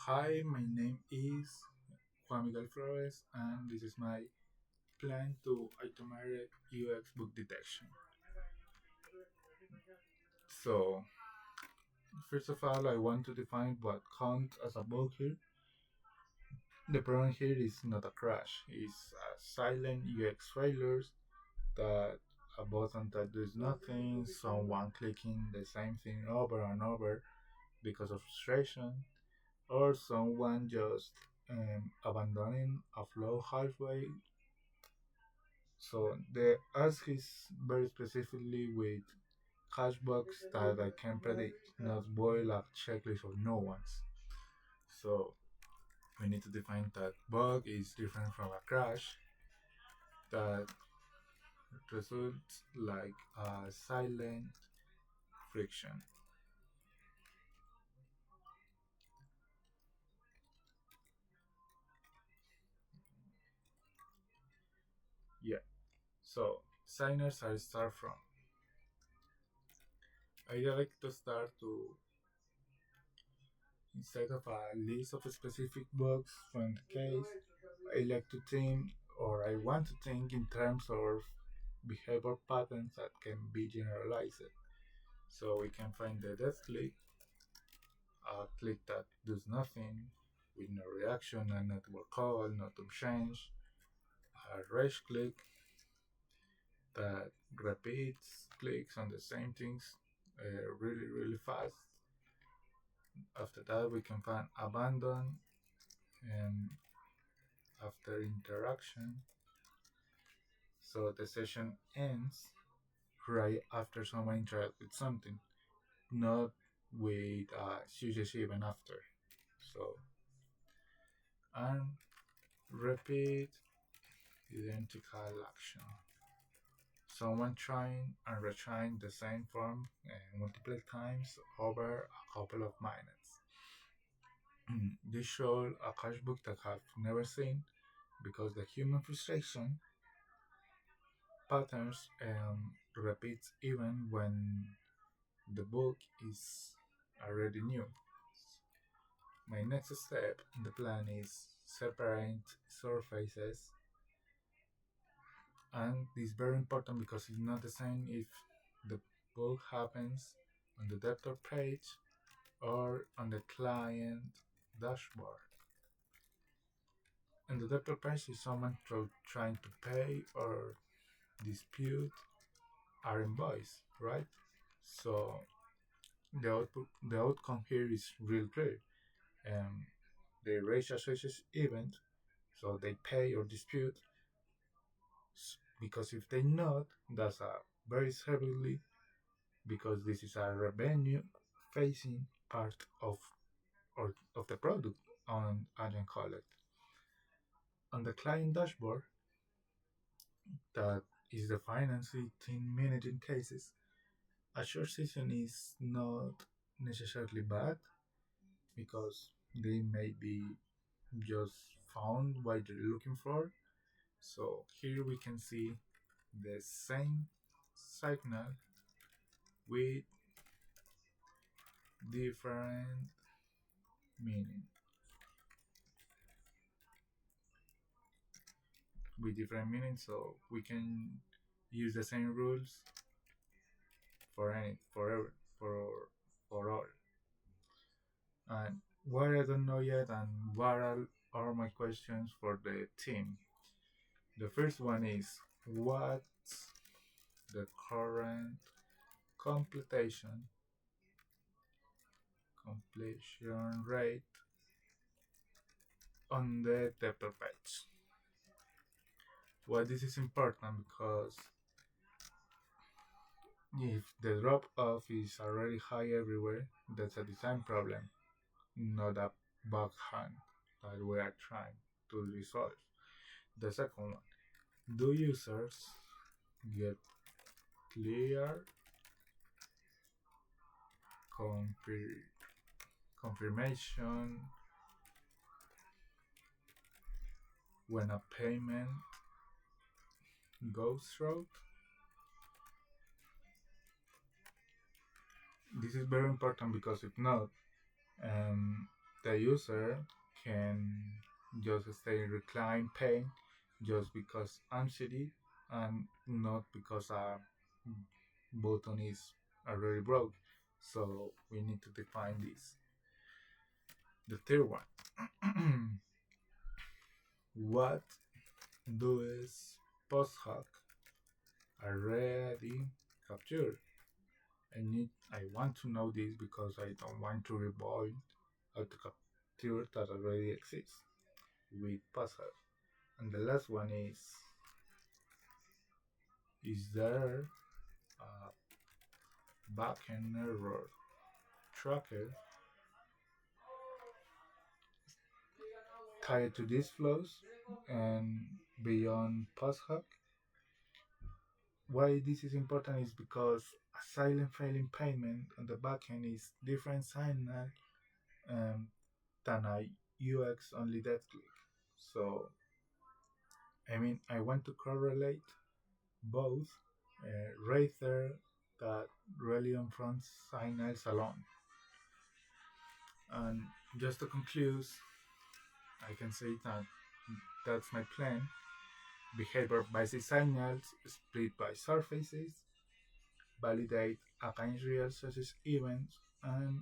Hi, my name is Juan Miguel Florez, and this is my plan to automate UX book detection. So, first of all, I want to define what counts as a bug here. The problem here is not a crash, it's a silent UX failures that a button that does nothing, someone clicking the same thing over and over because of frustration, or someone just abandoning a flow halfway. So the ask is very specifically with hashbox that I can predict, not boil a checklist of no ones. So we need to define that bug is different from a crash that results like a silent friction. Yeah. So signers are start from. I like to start to instead of a list of specific bugs from the case, I like to think or I want to think in terms of behavior patterns that can be generalized. So we can find the death click, a click that does nothing with no reaction, a network call, not to change, a rage click that repeats clicks on the same things really fast. After that, we can find abandon and after interaction. So the session ends right after someone interacts with something, not with a suggest even after. So and repeat identical action. Someone trying and retrying the same form multiple times over a couple of minutes. This shows a cache book that I've never seen because the human frustration patterns repeats even when the book is already new. My next step in the plan is separate surfaces, and this is very important because it's not the same if the book happens on the debtor page or on the client dashboard. And the debtor page is someone trying to pay or dispute our invoice, right? So the outcome here is real clear. Um, they raise a success event, so they pay or dispute. Because if they not, that's a very heavily because this is a revenue facing part of the product on AgentCollect. On the client dashboard, that is the financing team managing cases, a short session is not necessarily bad because they may be just found what they're looking for. So here we can see the same signal with different meaning. With different meanings, so we can use the same rules for any for all. And what I don't know yet, and what are my questions for the team? The first one is what's the current completion completion rate on the debtor page? Why this is important because if the drop off is already high everywhere, that's a design problem, not a backhand that we are trying to resolve. The second one, do users get clear confir- confirmation when a payment goes through? This is very important because if not, um, The user can just stay in reclined pain just because anxiety and not because a button is already broke. So we need to define this. The third one. What does post hoc already capture? I want to know this because I don't want to revolt out the capture that already exists with post hoc. And the last one is there a backend error tracker tied to these flows and beyond post hoc? Why this is important is because a silent failing payment on the backend is different signal um, than a UX only dead click. So I want to correlate both rather that really on front signals alone. And just to conclude, I can say that that's my plan. Behavior based signals split by surfaces, validate against real success events, and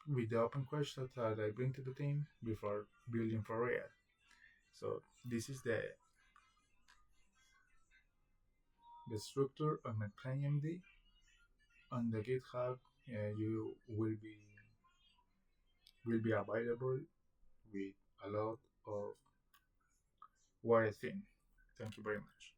with the open questions that I bring to the team before building for real. So this is the structure of my plan MD. On the GitHub, you will be available with a lot of what I think. Thank you very much.